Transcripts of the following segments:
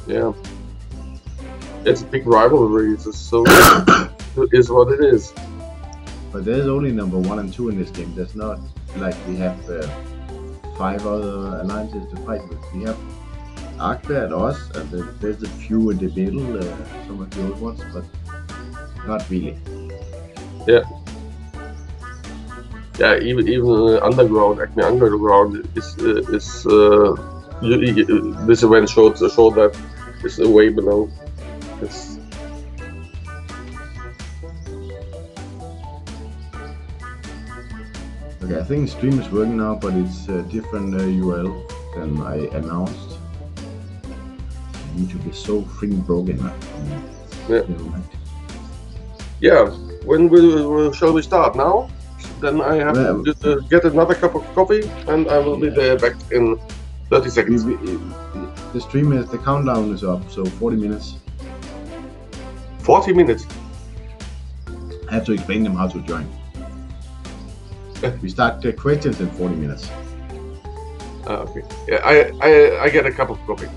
Yeah, it's a big rivalry, so it is what it is. But there's only number 1 and 2 in this game. There's not like we have 5 other alliances to fight with. We have Akbar and us, and then there's a few in the middle, some of the old ones, but not really. Yeah. Yeah, even underground, Acme Underground is this event showed that it's way below. It's Okay, I think stream is working now, but it's a different URL than I announced. YouTube is so freaking broken. yeah. Yeah. When shall we start now? Then I have to get another cup of coffee, and I will be there back in 30 seconds. The stream is, the countdown is up, so 40 minutes. 40 minutes? I have to explain them how to join. We start the questions in 40 minutes. Okay. Yeah, I get a cup of coffee.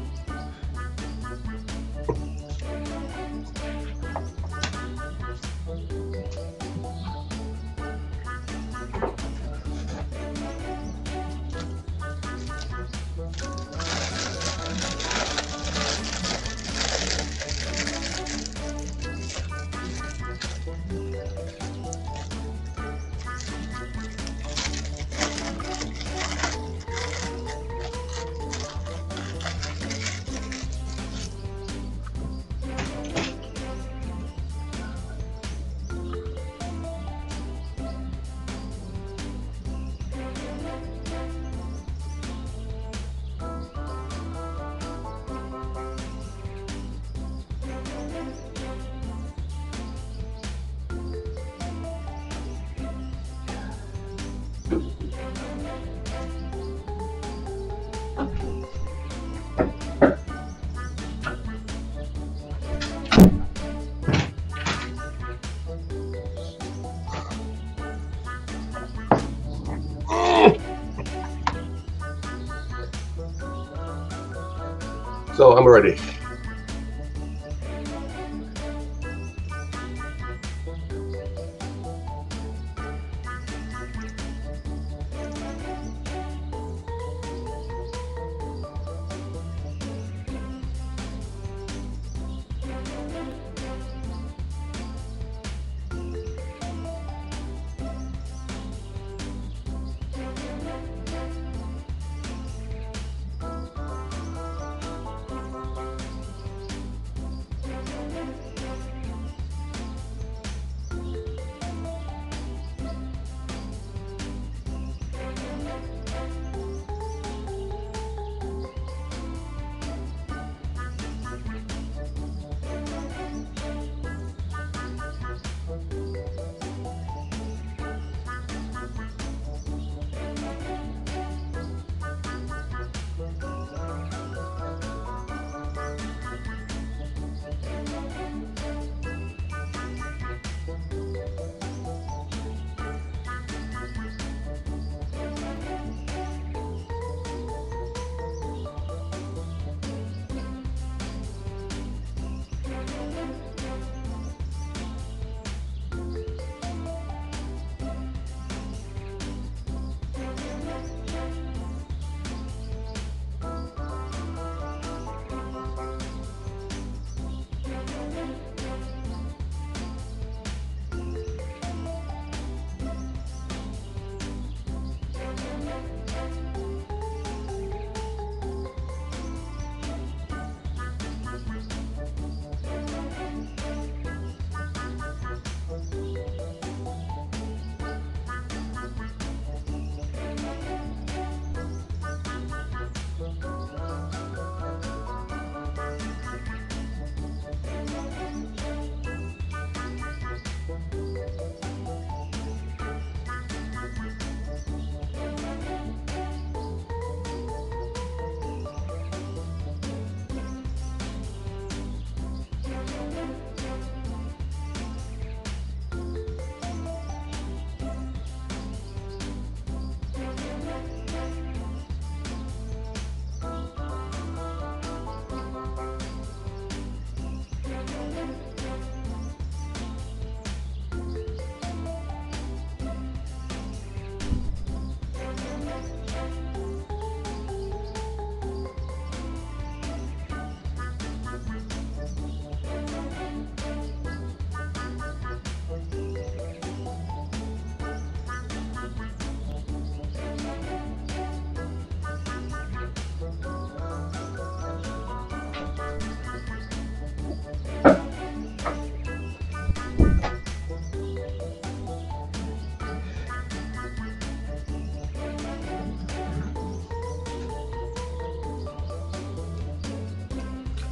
So I'm ready.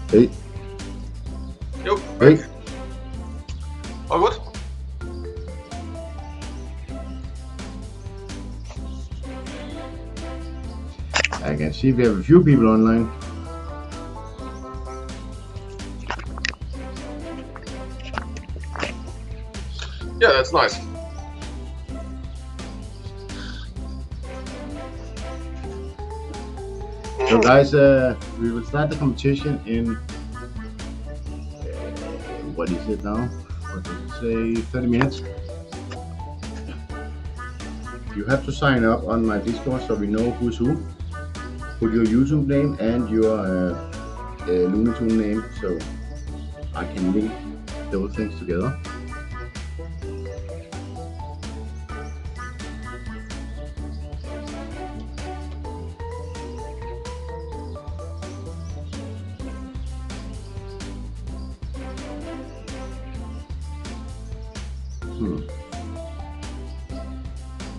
Hey. Yo, Hey. back. All good? I can see we have a few people online. Yeah, that's nice. So guys, we will start the competition in, what is it now? What does it say? 30 minutes. You have to sign up on my Discord so we know who's who. Put your YouTube name and your Looney Tune name so I can link those things together.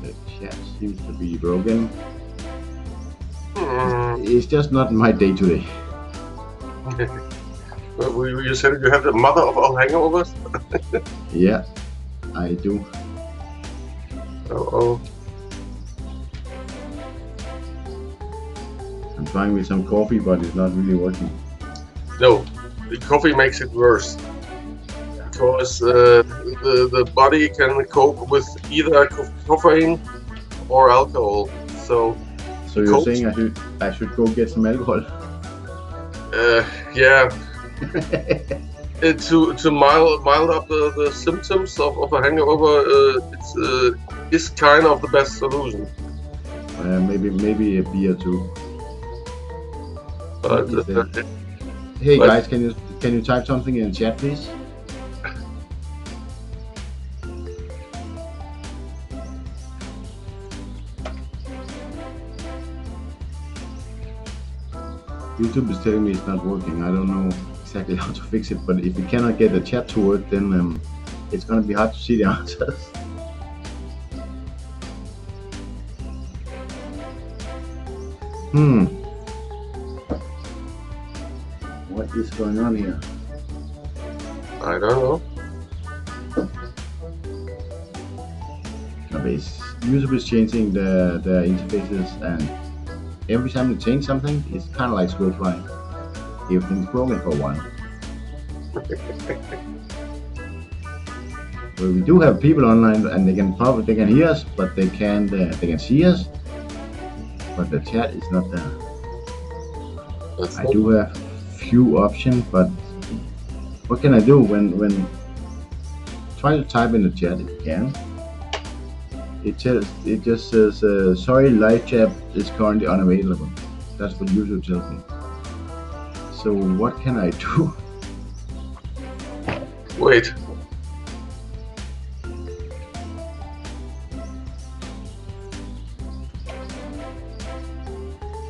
The chat seems to be broken. It's just not my day today. You said you have the mother of all hangovers? Yeah, I do. Oh. I'm trying with some coffee, but it's not really working. No, the coffee makes it worse. Because the body can cope with either caffeine or alcohol. So you're saying I should go get some alcohol? Yeah. To mild up the symptoms of a hangover, it's kind of the best solution. Maybe a beer too. But, hey guys, can you type something in chat, please? YouTube is telling me it's not working. I don't know exactly how to fix it, but if you cannot get the chat to work, then it's gonna be hard to see the answers. What is going on here? I don't know. YouTube is changing the interfaces, and every time you change something, it's kind of like slow flying. Everything's broken for a while. Well, we do have people online, and they can hear us, but they can see us, but the chat is not there. I do have few options, but what can I do when try to type in the chat if you can? It just says sorry, live chat is currently unavailable. That's what YouTube tells me. So what can I do? Wait.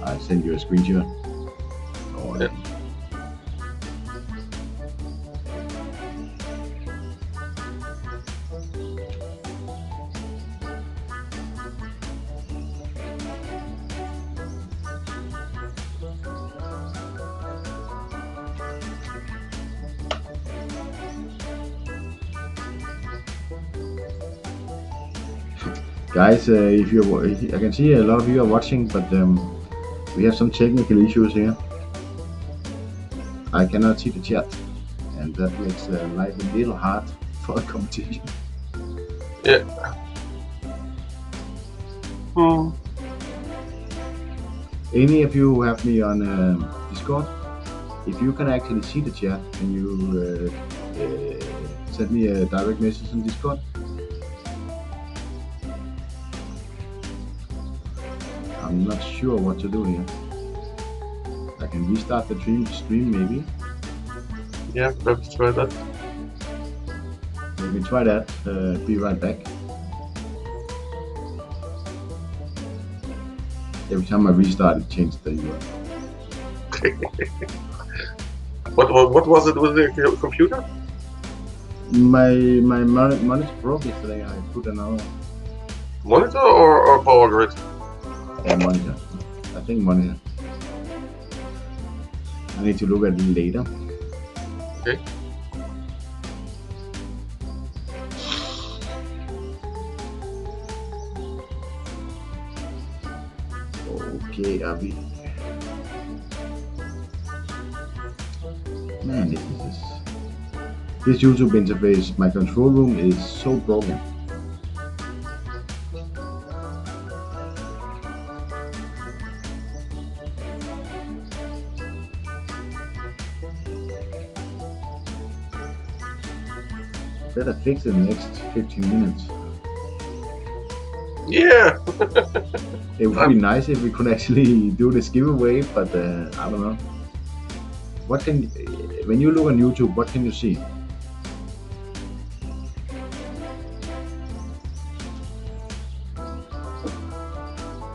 I'll send you a screenshot. Oh, yeah. Guys, I can see a lot of you are watching, but we have some technical issues here. I cannot see the chat, and that makes life a little hard for a competition. Yeah. Any of you who have me on Discord, if you can actually see the chat, can you send me a direct message on Discord? I'm not sure what to do here. I can restart the stream maybe. Yeah, let's try that. Maybe try that. Be right back. Every time I restart, it changes the URL. What was it with the computer? My monitor broke yesterday. I put another monitor or power grid. Monitor. I think monitor. I need to look at it later. Okay. Okay, Abby. Man, this YouTube interface, my control room is so broken. Better fix it in the next 15 minutes. Yeah. It would be nice if we could actually do this giveaway, but I don't know. What can, when you look on YouTube, what can you see?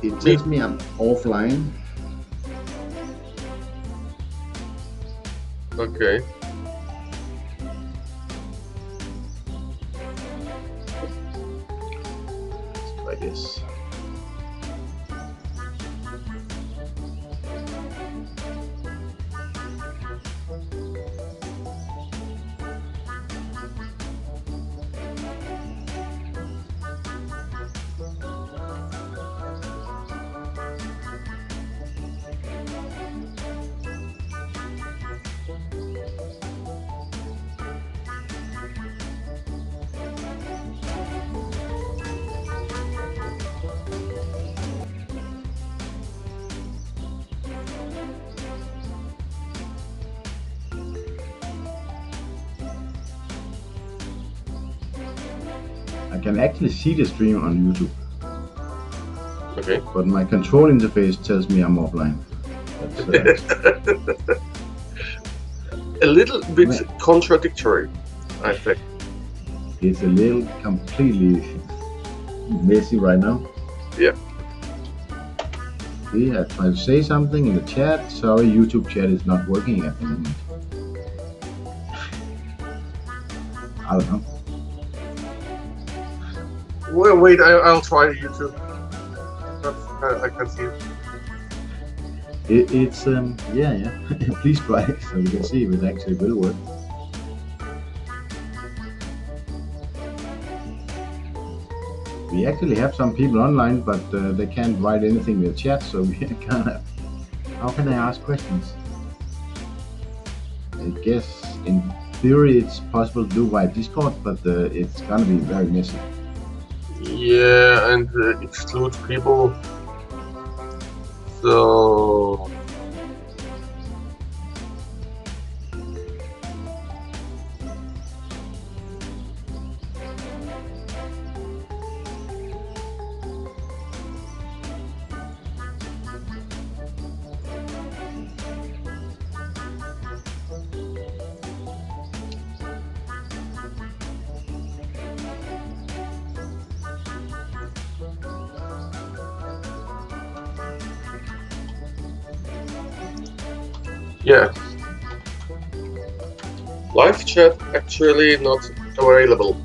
It tells me I'm offline. Okay. Let's try this. I can actually see the stream on YouTube. Okay. But my control interface tells me I'm offline. A little bit contradictory, I think. It's a little completely messy right now. Yeah. See, I tried to say something in the chat. Sorry, YouTube chat is not working at the moment. I don't know. Well, wait, I'll try YouTube. I can see it. It's yeah. Please try it so we can see if it actually will work. We actually have some people online, but they can't write anything in the chat, so we kind of. How can I ask questions? I guess in theory it's possible to do via Discord, but it's gonna be very messy. Yeah, and exclude people. So yeah, live chat actually not available.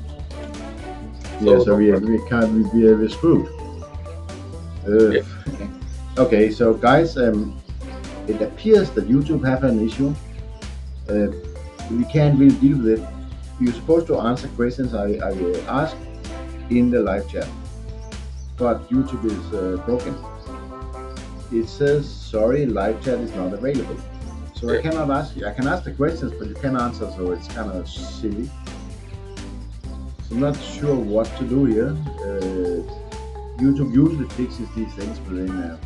Yeah, so we can't be screwed. Yeah. Okay, so guys, it appears that YouTube have an issue. We can't really deal with it. You're supposed to answer questions I ask in the live chat, but YouTube is broken. It says sorry, live chat is not available. So I cannot ask you. I can ask the questions, but you can't answer, so it's kind of silly. So I'm not sure what to do here. YouTube usually fixes these things within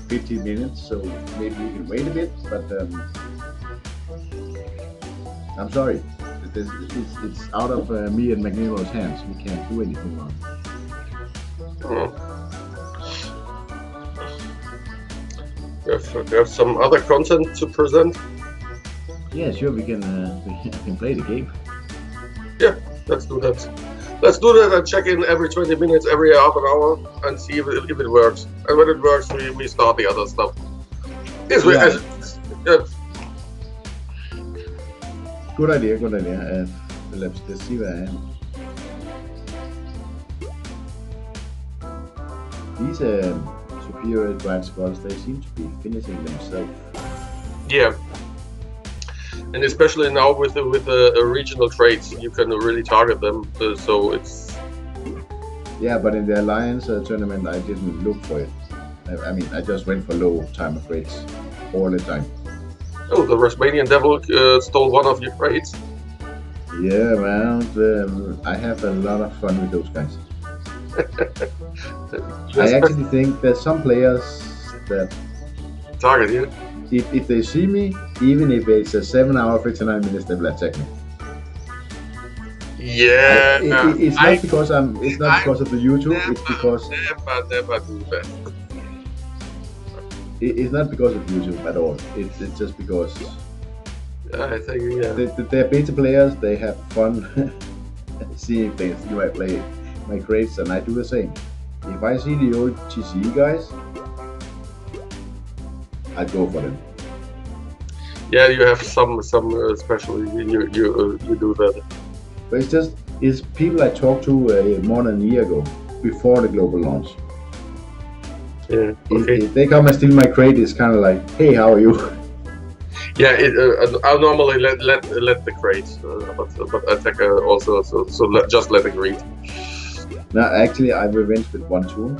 15 minutes, so maybe we can wait a bit, but I'm sorry. It's out of me and McNikolaus' hands. We can't do anything wrong. We have some other content to present. Yeah, sure. We can play the game. Yeah, let's do that. Let's do that and check in every 20 minutes, every half an hour, and see if it works. And when it works, we start the other stuff. Yes, Good idea. Good idea. Let's see where I am. These superior drive squads, they seem to be finishing themselves. Yeah. And especially now with the regional trades, you can really target them. So it's. Yeah, but in the Alliance tournament, I didn't look for it. I mean, I just went for low timer crates all the time. Oh, the Rasmanian Devil stole one of your crates. Yeah, man. I have a lot of fun with those guys. I actually think there's some players that target you. If they see me, even if it's a 7 hour 59 minutes, they will attack me. Yeah, it's not because it's not because of the YouTube. It's because never do that. It's not because of YouTube at all. It's just because. I think they're beta players. They have fun seeing things. I play my crates, and I do the same. If I see the OTC guys, I go for them. Yeah, you have some especially you do that. But it's people I talked to more than a year ago, before the global launch. Yeah. Okay. If they come and steal my crate, it's kind of like, hey, how are you? Yeah, I'll normally let the crate, but attack also. So just let it read. No, actually, I revenge with one tool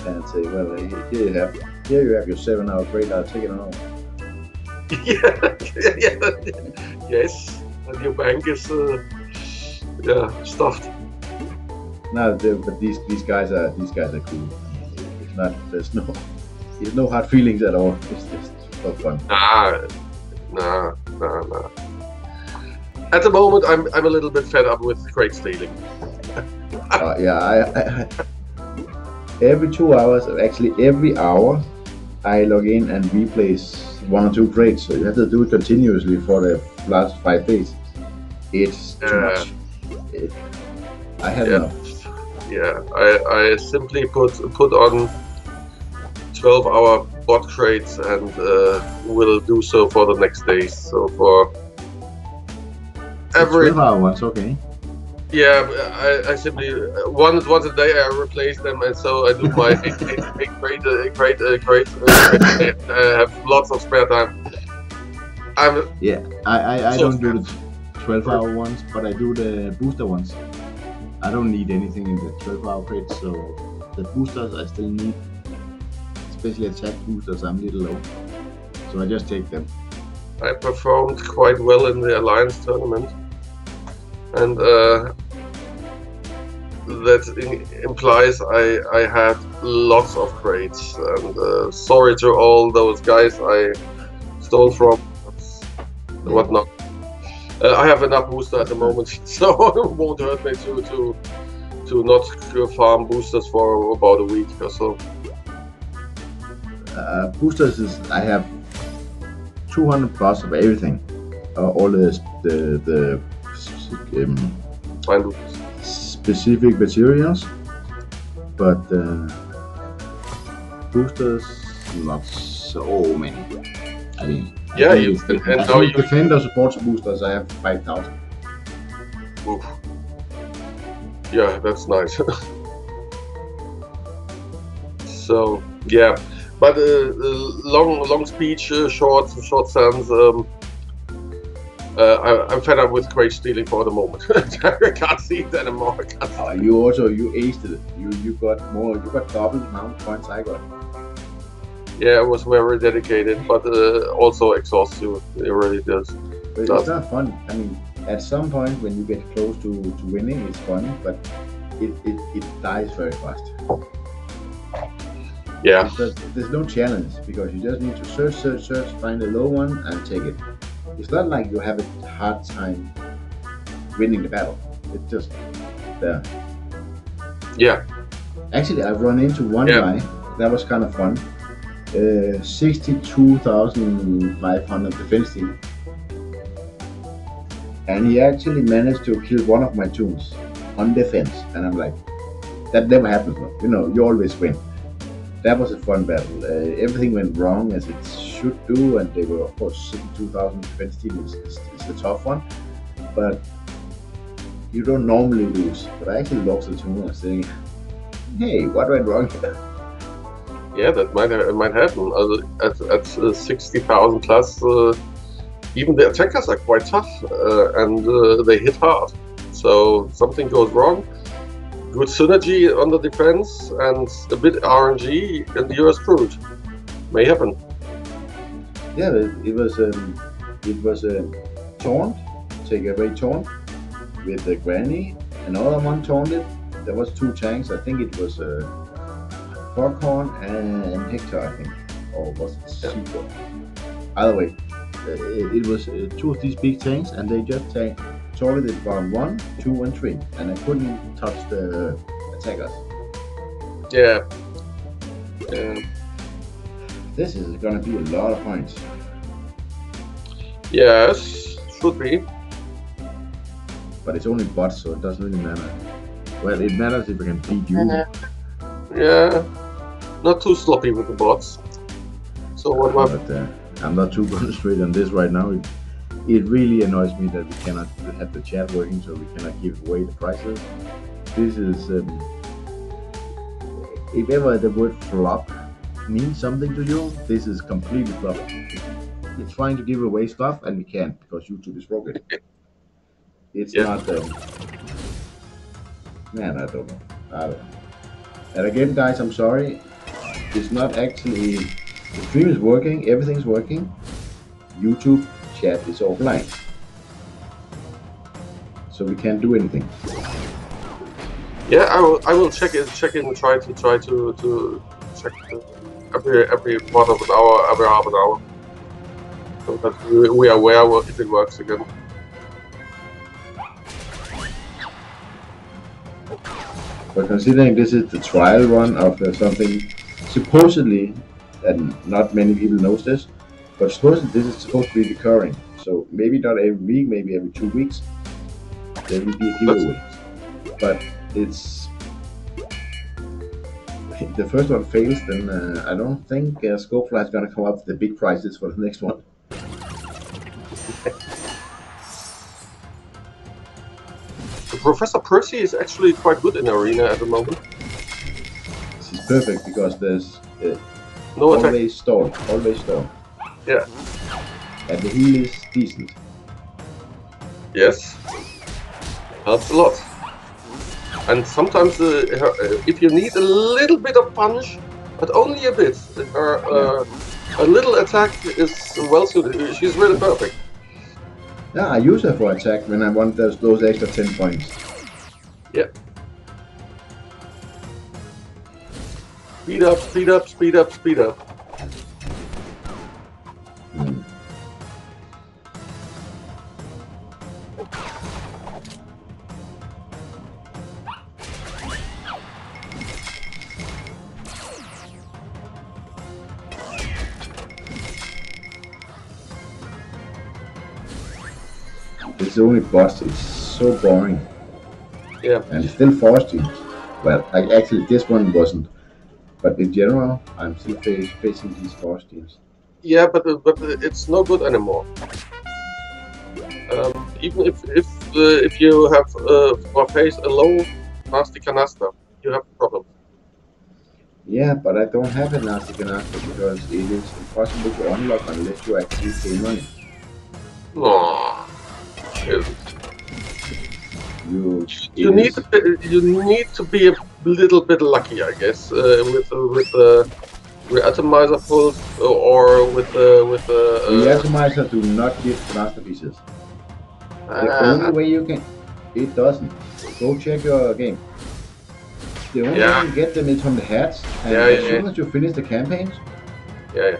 and say, well, here you have your 7 hour crate. I'll take it on. Yeah. Yes, and your bank is stuffed. No, but these guys are cool. It's not there's no hard feelings at all. It's just for fun. Nah. At the moment, I'm a little bit fed up with crate stealing. Yeah, every 2 hours, actually every hour, I log in and replace 1 or 2 crates. So you have to do it continuously for the last 5 days. It's too much. I have enough. Yeah, I simply put on 12-hour bot crates and will do so for the next days. So for every 12-hour ones, okay. Yeah, I simply once a day I replace them, and so I do my great. I have lots of spare time. I don't do the 12-hour ones, but I do the booster ones. I don't need anything in the 12-hour crates, so the boosters I still need, especially attack boosters. I'm a little low, so I just take them. I performed quite well in the Alliance tournament, and that implies I had lots of crates, and sorry to all those guys I stole from, whatnot. I have enough booster at the moment, so it won't hurt me to not farm boosters for about a week or so. Boosters I have 200 plus of everything, all the specific materials, but boosters not so many. I mean, yeah, defender supports boosters. I have 5,000. Oof. Yeah, that's nice. So yeah, but long speech, short sense. I'm fed up with crate stealing for the moment. I can't see it anymore. You aced it. You got more. You got double the amount of points I got. Yeah, I was very dedicated, but also exhausts you. It really does. But it's not fun. I mean, at some point when you get close to winning, it's fun, but it dies very fast. Yeah. There's no challenge because you just need to search, find a low one and take it. It's not like you have a hard time winning the battle. It's just there. Yeah. Actually, I've run into one guy. That was kind of fun. 62,500 defense team. And he actually managed to kill one of my toons on defense. And I'm like, that never happens. You know, you always win. That was a fun battle. Everything went wrong as it should do, and they were, of course, 62,000 defense team is a tough one. But you don't normally lose. But I actually lost the toon and saying, hey, what went wrong here? Yeah, that might happen. At 60,000 plus, even the attackers are quite tough and they hit hard. So something goes wrong. Good synergy on the defense and a bit RNG, and you're screwed. May happen. Yeah, it was taunt, take away taunt with the granny. Another one taunted. There was 2 tanks. I think it was Foghorn and Hector, I think, or was it Sequel? Either way, it was 2 of these big tanks, and they just targeted round 1, 2, and 3, and I couldn't touch the attackers. Yeah. This is gonna be a lot of points. Yes, should be. But it's only bots, so it doesn't really matter. Well, it matters if I can beat you. Yeah, not too sloppy with the bots. So what about? I'm not too concentrated on this right now. It really annoys me that we cannot have the chat working, so we cannot give away the prizes. This is, if ever the word flop means something to you, this is completely flop. We're trying to give away stuff and we can't because YouTube is broken. It's not, man, I don't know. And again, guys, I'm sorry. It's not actually, the stream is working, everything's working. YouTube chat is offline, so we can't do anything. Yeah, I will check in, try to check every part of an hour, every half an hour, so that we are aware if it works again. But considering this is the trial run of something supposedly, and not many people knows this, but supposedly this is supposed to be recurring. So maybe not every week, maybe every 2 weeks, there will be a giveaway. But it's, if the first one fails, then I don't think Scopefly is going to come up with the big prizes for the next one. Professor Percy is actually quite good in Arena at the moment. This is perfect because there's no attack. Always storm. Yeah. And the heal is decent. Yes. Helps a lot. And sometimes if you need a little bit of punch, but only a bit, a little attack is well suited. She's really perfect. Yeah, I use her for attack when I want those extra 10 points. Yeah. Speed up, speed up, speed up, speed up. It's only boss, it's so boring. Yeah. And still force teams. Well, actually this one wasn't. But in general, I'm still facing these force teams. Yeah, but it's no good anymore. Even if you have or face a low nasty canister, you have a problem. Yeah, but I don't have a nasty canister because it is impossible to unlock unless you actually pay money. No. You need to be a little bit lucky, I guess, with the atomizer pulls or with the atomizer do not give masterpieces. The only way you can, it doesn't. Go check your game. The only way you get them is from the hats, and as soon as you finish the campaigns, there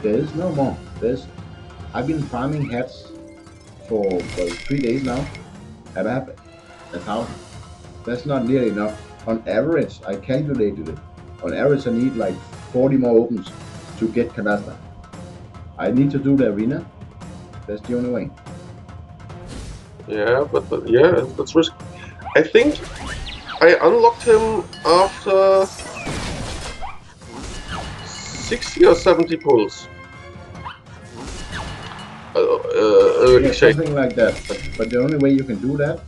is no more. I've been farming hats for 3 days now, and I have 1,000. That's not nearly enough. On average, I calculated it. On average, I need like 40 more opens to get Canasta. I need to do the arena. That's the only way. Yeah, but that's risky. I think I unlocked him after 60 or 70 pulls. Something like that. But the only way you can do that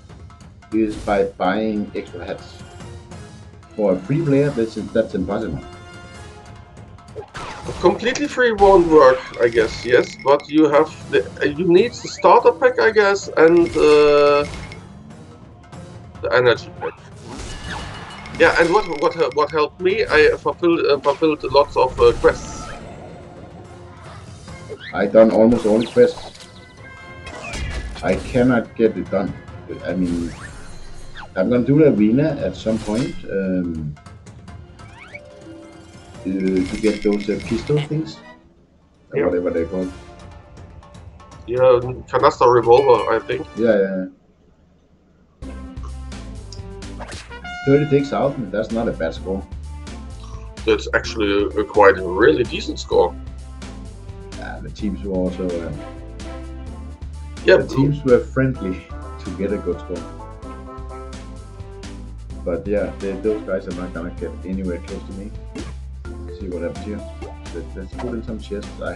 is by buying extra hats. For a free player, that's impossible. Completely free won't work, I guess. Yes, but you have you need the starter pack, I guess, and the energy pack. Yeah, and what helped me? I fulfilled lots of quests. I done almost all the quests. I cannot get it done. I mean, I'm gonna do the arena at some point to get those pistol things, or Yeah, whatever they're called. yeah, canister revolver, I think. Yeah. 36,000. That's not a bad score. That's actually quite a really decent score. Yeah, the teams were also. Yeah, the teams were friendly to get a good score. But yeah, those guys are not gonna get anywhere close to me. See what happens here. Let's put in some chests. I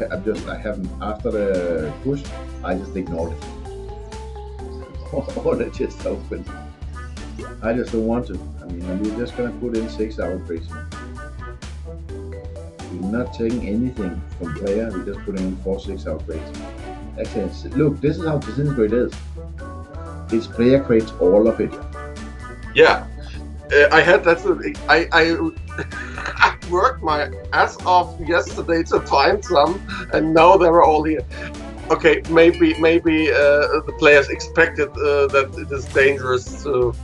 haven't, after the push, I just ignored it. All the chests open. I just don't want to. I mean, we're just gonna put in 6 hour bracing. We're not taking anything from player, we're just putting in 4-6 hour bracing. Actually, look, this is how Disintegrate is. Its player creates all of it. Yeah. I had that. I worked my ass off yesterday to find some, and now they're all here. Okay, maybe the players expected that it is dangerous to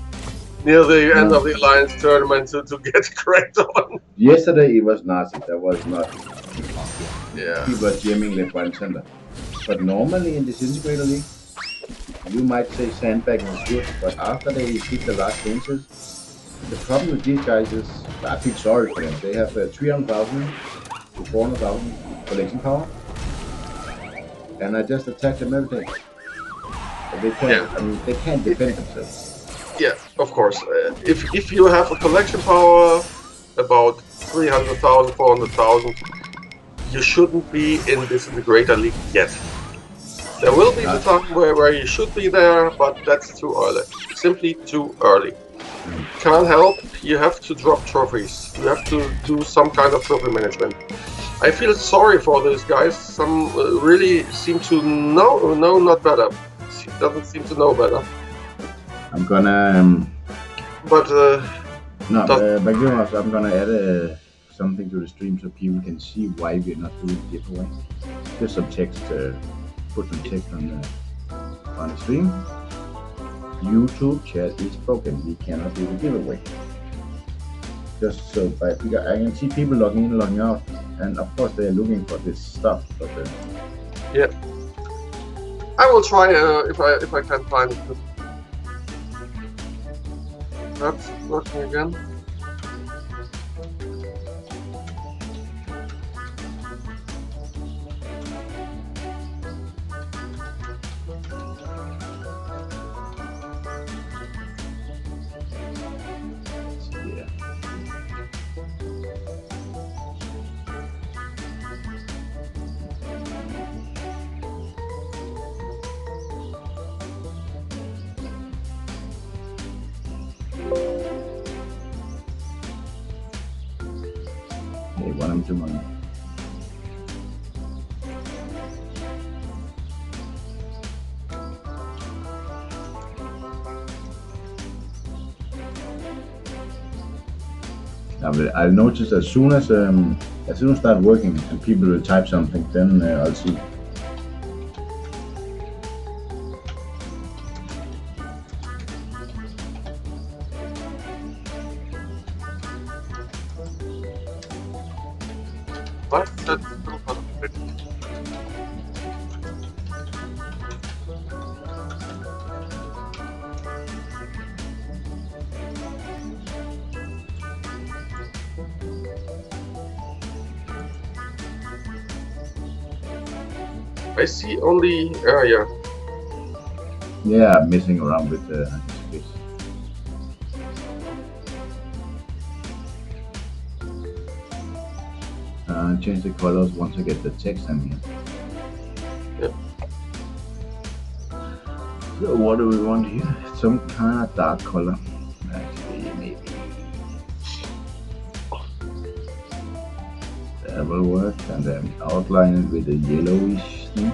near the end of the Alliance tournament to get cracked on. Yesterday it was Nazi. That was not. Yeah. He was jamming left, right, and center. But normally in Disintegrator League, you might say sandbagging is good, but after they hit the last changes, the problem with these guys is, I feel sorry for them. They have 300,000 to 400,000 collection power, and I just attack them every day. But they can't. Yeah. I mean, they can't defend themselves. Yeah, of course. If you have a collection power about 300,000, 400,000, you shouldn't be in Disintegrator League yet. There will be the time where you should be there, but that's too early. Simply too early. Can't help, you have to drop trophies. You have to do some kind of trophy management. I feel sorry for those guys. Some really seem to know not better. Doesn't seem to know better. I'm gonna. But McNikolaus, I'm gonna add something to the stream so people can see why we're not doing the giveaway. Just some text. Put some text on the stream. YouTube chat is broken. We cannot do the giveaway. Just so I can see people logging in, logging out, and of course they're looking for this stuff. But yeah, I will try if I can find it. That's working again. What I'm doing. I'll notice as soon as it start working and people will type something, then I'll see. What? I see only area. Yeah, I'm messing around with the space. Change the colors once I get the text in here. Yep. So what do we want here? Some kind of dark color. Actually, maybe. That will work, and then outline it with a yellowish thing.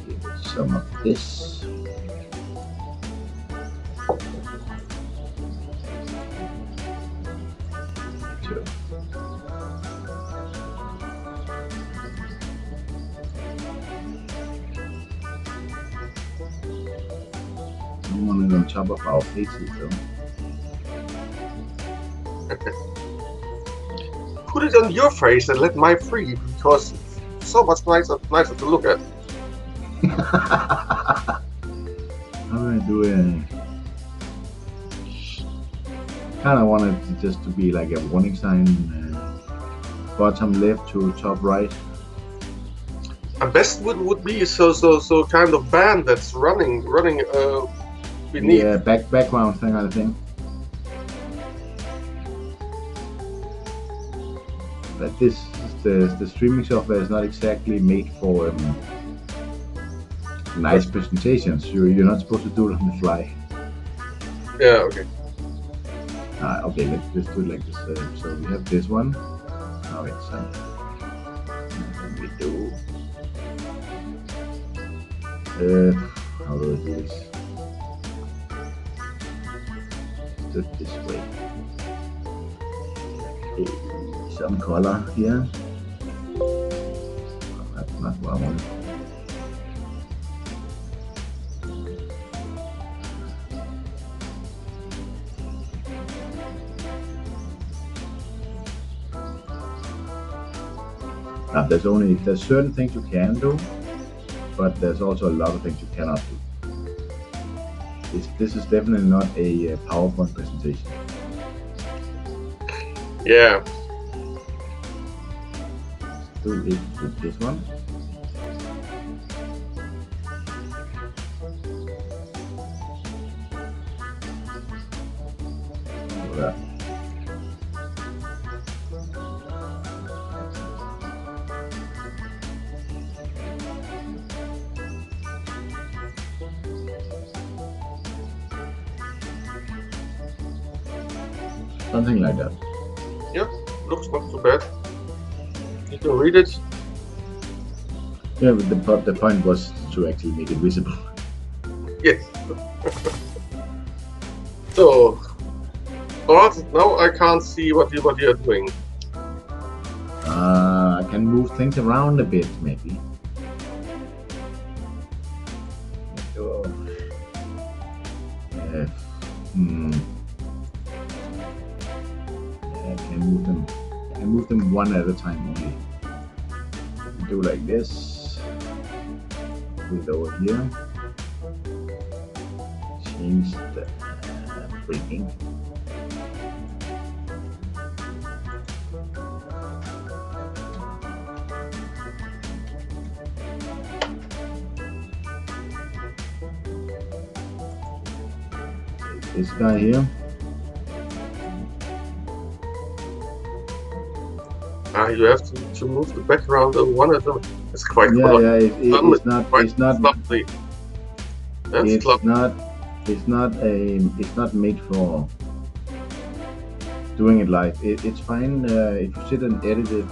Give it some of this. Too. I don't want it on top of our faces though. Put it on your face and let my free, because it's so much nicer to look at. How do I do it? Kind of wanted it just to be like a warning sign, bottom left to top right. And best would be so kind of band that's running beneath. Yeah, background thing, I think. But the streaming software is not exactly made for nice presentations. You're not supposed to do it on the fly. Yeah. Okay. Okay, let's do it like this. So we have this one. Now it's we do. How do I do this? Do it this way. Okay, some color here. Oh, that's not what I want. Now, there's certain things you can do, but there's also a lot of things you cannot do. This is definitely not a PowerPoint presentation. Yeah. Do it with this one. Do that. Something like that. Yeah, looks not too bad. You can read it. Yeah, but the point was to actually make it visible. Yes. So, but now I can't see what you're doing. I can move things around a bit, maybe. Oh. I move them one at a time only. Do like this. Put it over here. Change the breaking. This guy here. You have to move the background one at a time. It's quite yeah. It's not lovely. It's not made for doing it live. It's fine if you sit and edit it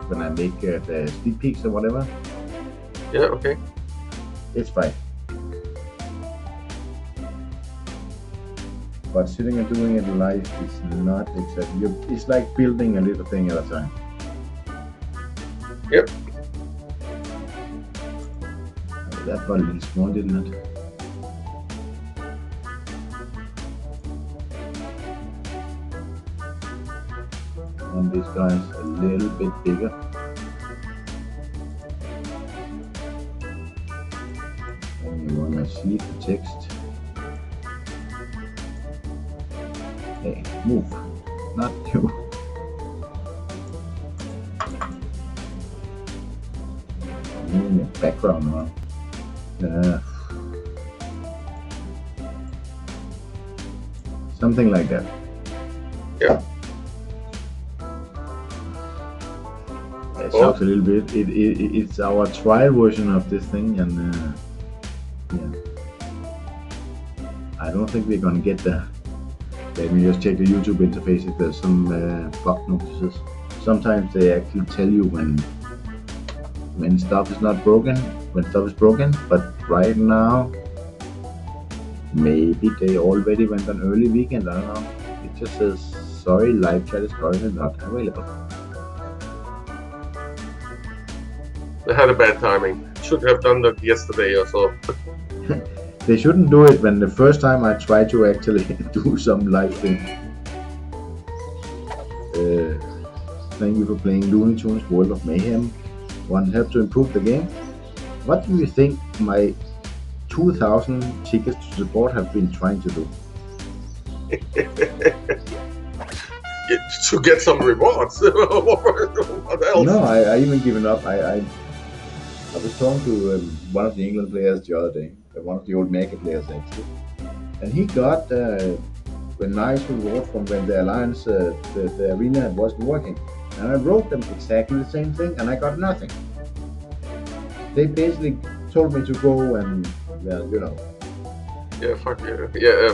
when I make the sneak peeks or whatever. Yeah. Okay. It's fine. But sitting and doing it live is not exactly. It's like building a little thing at a time. Yep. That got a little small, didn't it? And this guy's a little bit bigger. And you want to see the text. Hey, move, not you. Moving the background around. Something like that. Yeah. It sucks a little bit. It's our trial version of this thing, and yeah. I don't think we're gonna get there. Let me just check the YouTube interface if there's some bug notices. Sometimes they actually tell you when stuff is not broken, when stuff is broken, but right now, maybe they already went on early weekend, I don't know. It just says, sorry, live chat is currently not available. They had a bad timing. Should have done that yesterday or so. They shouldn't do it when the first time I tried to actually do some live stream. Thank you for playing Looney Tunes World of Mayhem. Want help to improve the game? What do you think my 2,000 tickets to support have been trying to do? To get some rewards. What else? No, I even given up. I was talking to one of the England players the other day, one of the old Mega players actually, and he got a nice reward from when the alliance, the arena wasn't working. And I wrote them exactly the same thing, and I got nothing. They basically told me to go and, well, you know. Yeah, fuck yeah. Yeah.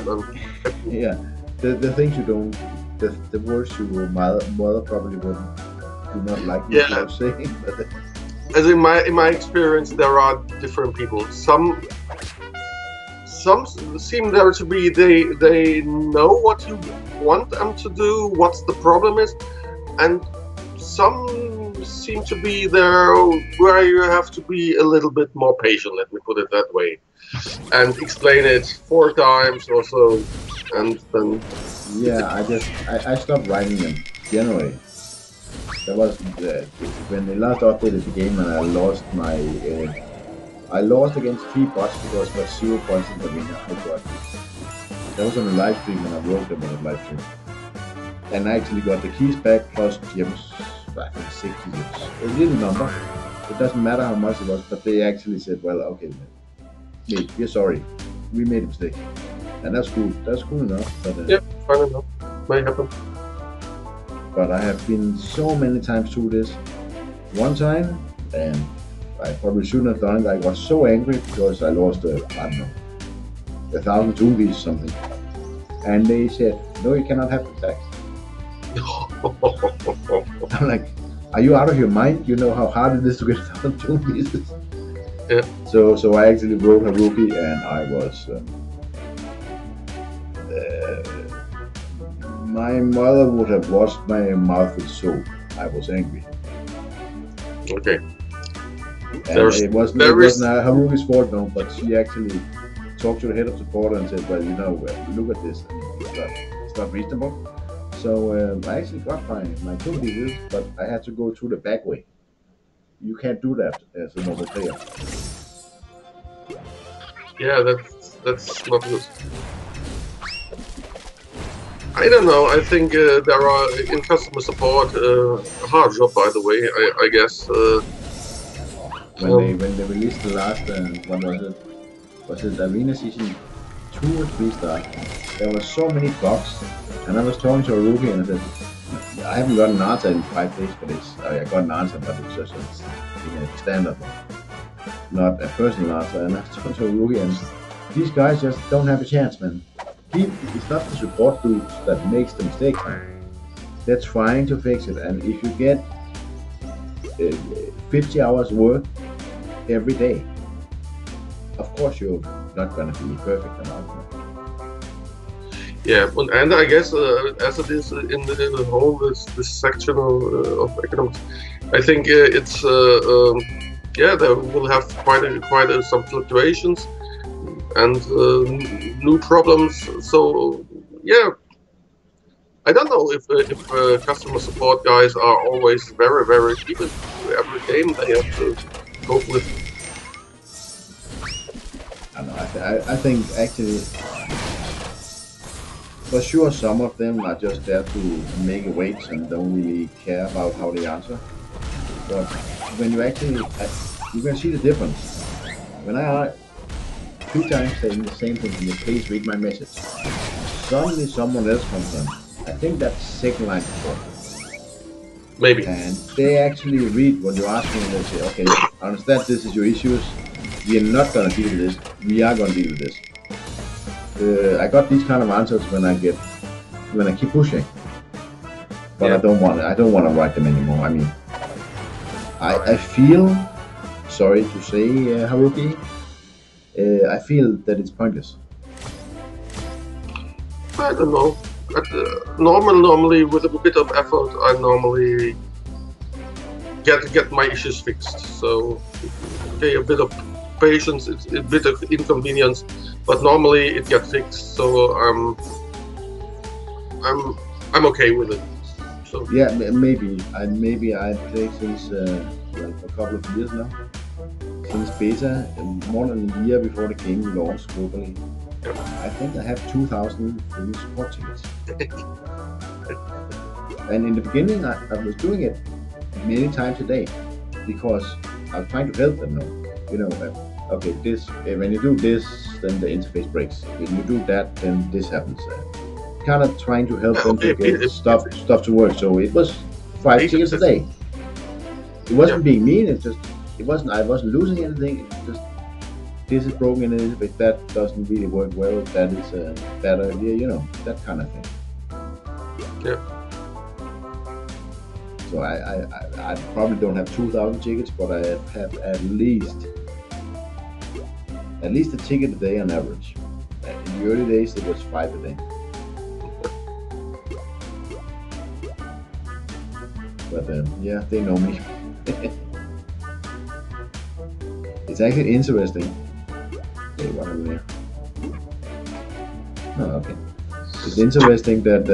Yeah, the things you don't, the words your mother probably do not like me for saying. But as in my experience, there are different people. Some seem there to be they know what you want them to do, what the problem is, and some seem to be there where you have to be a little bit more patient, let me put it that way, and explain it 4 times or so, and then... Yeah, I stopped writing them, generally. That was when they last updated the game and I lost my... I lost against 3 bots because I got 0 points in the arena. That was on a live stream and I wrote them on a live stream. And I actually got the keys back plus gems, I think 60 gems. A little number. It doesn't matter how much it was, but they actually said, well, okay, mate, we're sorry. We made a mistake. And that's cool. That's cool enough. But, yeah, fine enough. Might happen. But I have been so many times through this. One time, and I probably shouldn't have done it. I was so angry because I lost, I don't know, 1,000 Loonies or something. And they said, no, you cannot have the tax. I'm like, are you out of your mind? You know how hard it is to get 1,000 Loonies? Yeah. So I actually wrote Haruki and I was... my mother would have washed my mouth with soap. I was angry. Okay. And it wasn't Haruki's fault, no, but she actually talked to the head of support and said, well, you know, look at this. It's not reasonable. So I actually got my 2 deals, but I had to go through the back way. You can't do that as a normal player. Yeah, that's not good. I don't know. I think there are in customer support a hard job, by the way. I guess. When they released the last what was it? Was it Arena Season 2 or 3 star? There were so many bugs, and I was talking to Haruki and I said, I haven't gotten an answer in 5 days for this. I got an answer, but it's just standard, not a personal answer. And I was talking to Haruki, and these guys just don't have a chance, man. It's not the support dudes that makes the mistake, man. They're trying to fix it, and if you get 50 hours work every day, of course you're not going to be perfect about it. Yeah, and I guess as it is in the whole this section of economics, I think it's yeah, there will have quite some fluctuations and new problems. So yeah, I don't know if customer support guys are always very even. Every game they have to cope with. I think actually, for sure, some of them are just there to make weights and don't really care about how they answer. But when you actually, you can see the difference. When I 3 times saying the same thing to you, please read my message. Suddenly someone else comes in. I think that's second line support. Maybe. And they actually read what you're asking and they say, okay, I understand this is your issues. We are not going to deal with this. We are going to deal with this. I got these kind of answers when I keep pushing, but yeah. I don't want to write them anymore. I mean, I feel, sorry to say, Haruki, I feel that it's pointless. I don't know. But, normally, with a bit of effort, I normally get my issues fixed. So, okay, a bit of patience, it's a bit of inconvenience, but normally it gets fixed. So I'm okay with it. So yeah, maybe I played since like a couple of years now. Since beta, more than a year before the game launched globally. I think I have 2,000 free support tickets. And in the beginning, I was doing it many times a day because I was trying to help them now. You know, okay, this when you do this, then the interface breaks. When you do that, then this happens. Kind of trying to help them to get stuff to work. So it was 5 tickets a day. It wasn't being mean. I wasn't losing anything. It was just, this is broken a little bit, that doesn't really work well, that is a bad idea, you know, that kind of thing. Yeah. So I probably don't have 2,000 tickets, but I have at least a ticket a day on average. In the early days, it was 5 a day. But yeah, they know me. It's actually interesting. Okay, what are we there? Oh, okay. It's interesting that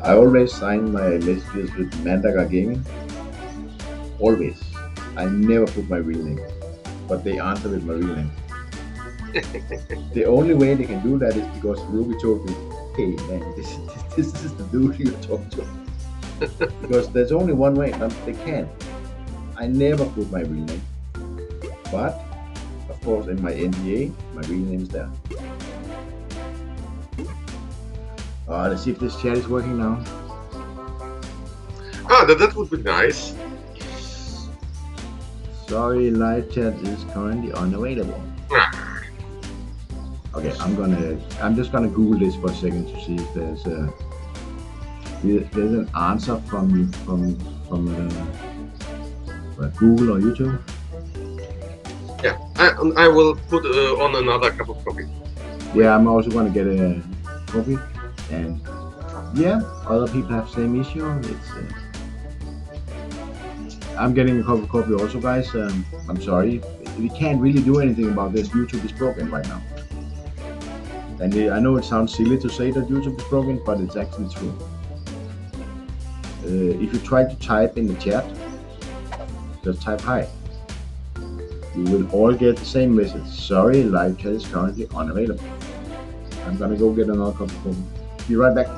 I always sign my messages with Mandagar Gaming. Always. I never put my real name, but they answer with my real name. The only way they can do that is because Ruby told me, "Hey man, this is the dude you're talking to." Because there's only one way, but they can't. I never put my real name, but of course in my NDA, my real name is there. Let's see if this chat is working now. That would be nice. Sorry, live chat is currently unavailable. Okay, I'm just gonna Google this for a second to see if there's an answer from Google or YouTube. Yeah, I will put on another cup of coffee. Yeah, I'm also gonna get a coffee, and yeah, other people have the same issue. I'm getting a cup of coffee also, guys. I'm sorry, we can't really do anything about this. YouTube is broken right now. And I know it sounds silly to say that YouTube is broken, but it's actually true. If you try to type in the chat, just type hi. You will all get the same message. Sorry, live chat is currently unavailable. I'm gonna go get another cup of coffee. Be right back.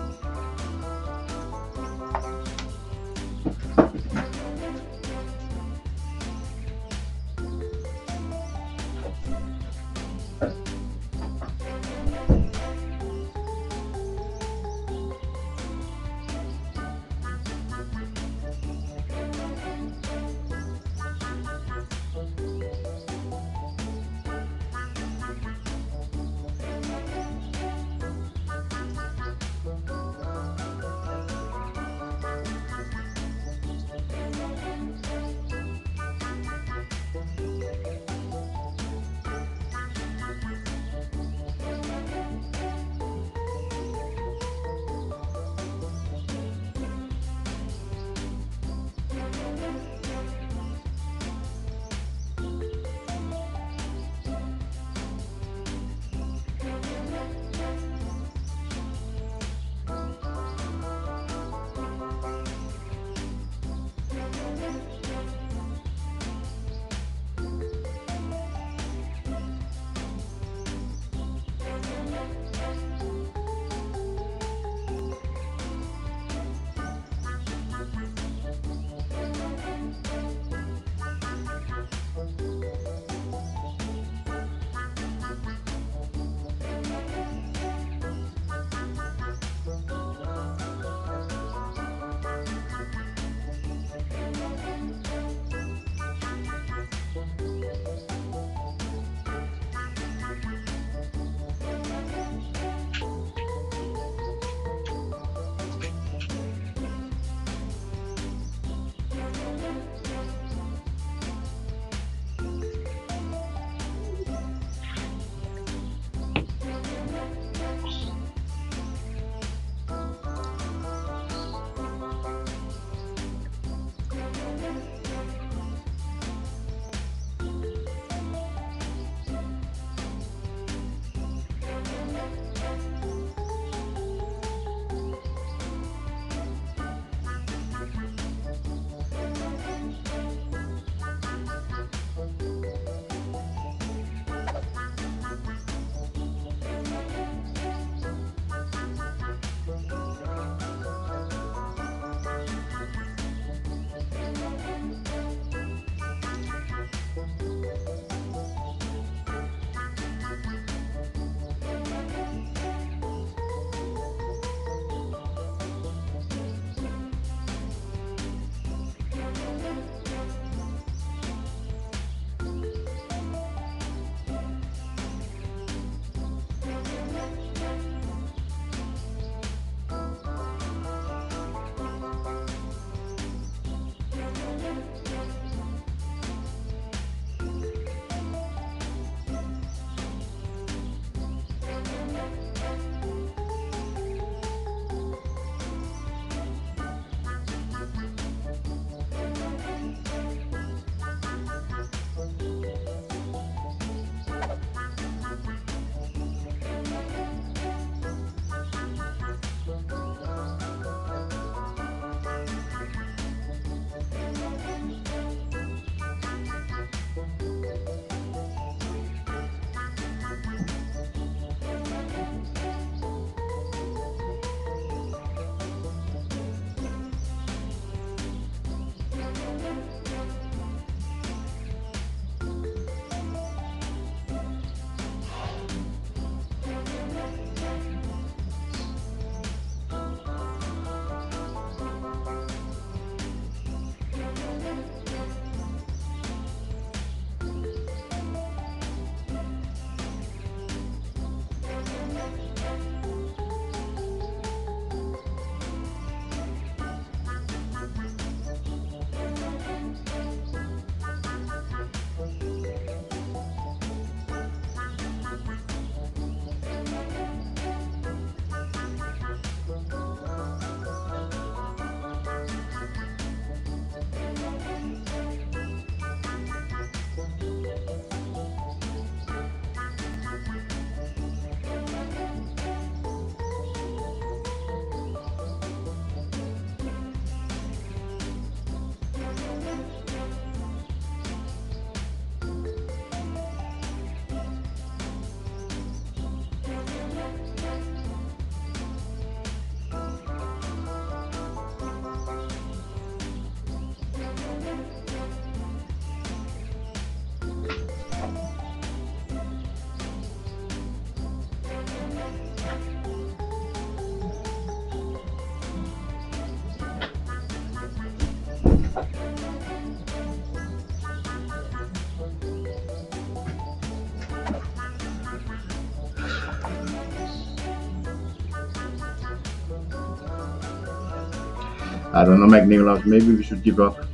I don't know, McNikolaus. Maybe we should give up.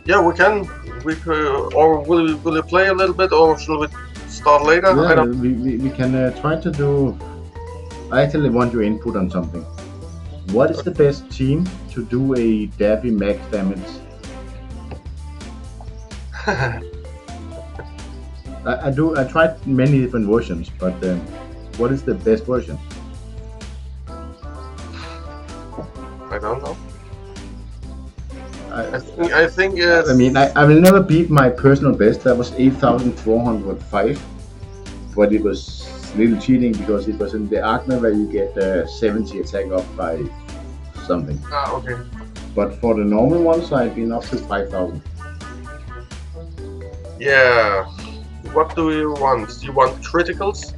Yeah, we can. We could, or will you play a little bit, or shall we start later? I Yeah, don't. we can try to do. I actually want your input on something. What is the best team to do a Daffy max damage? I tried many different versions, but what is the best version? I don't know. I think. I mean, I will never beat my personal best. That was 8,405, but it was a little cheating because it was in the Arcna where you get 70 attack up by something. Okay. But for the normal ones, I've been up to 5,000. Yeah. What do you want? Do you want criticals?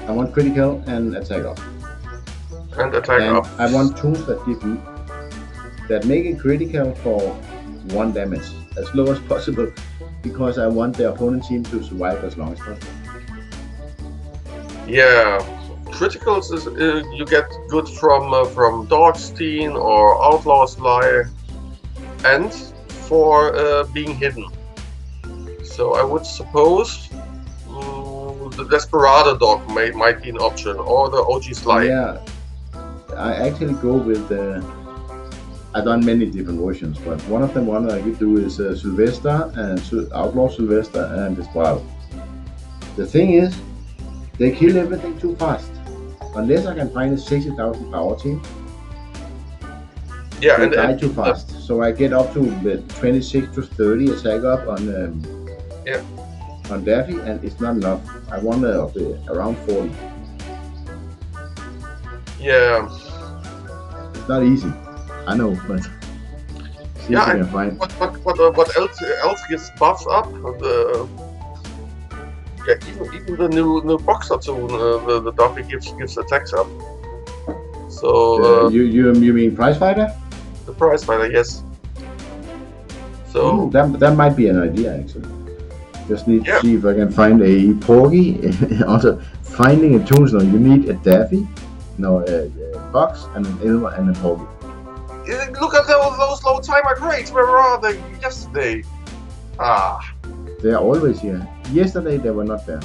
I want critical and attack up. And attack And up. I want tools that give me that make it critical for 1 damage as low as possible, because I want the opponent team to survive as long as possible. Yeah. Criticals is you get good from Dogstein or Outlaw's Lie, and for being hidden. So I would suppose the Desperado dog might be an option, or the OG Sly. Yeah, I actually go with I've done many different versions, but one of them one I could do is Sylvester and Outlaw Sylvester and Desperado. The thing is, they kill everything too fast. Unless I can find a 60,000 power team, Yeah, they die too fast. So I get up to the 26 to 30 attack up on on Daffy, and it's not enough. I want around 40. Yeah. It's not easy, I know, but see if I can find. What else gets buffs up? Even the new boxer tune, the Duffy gives attacks up. So you mean Prize Fighter? The Prize Fighter, yes. So that might be an idea actually. Just need to see if I can find a Porgy. Also, finding a tombstone, you need a Daffy, a Box, and an Elmer, and a Porgy. Look at those low timer crates. Where are they yesterday? They are always here. Yesterday they were not there,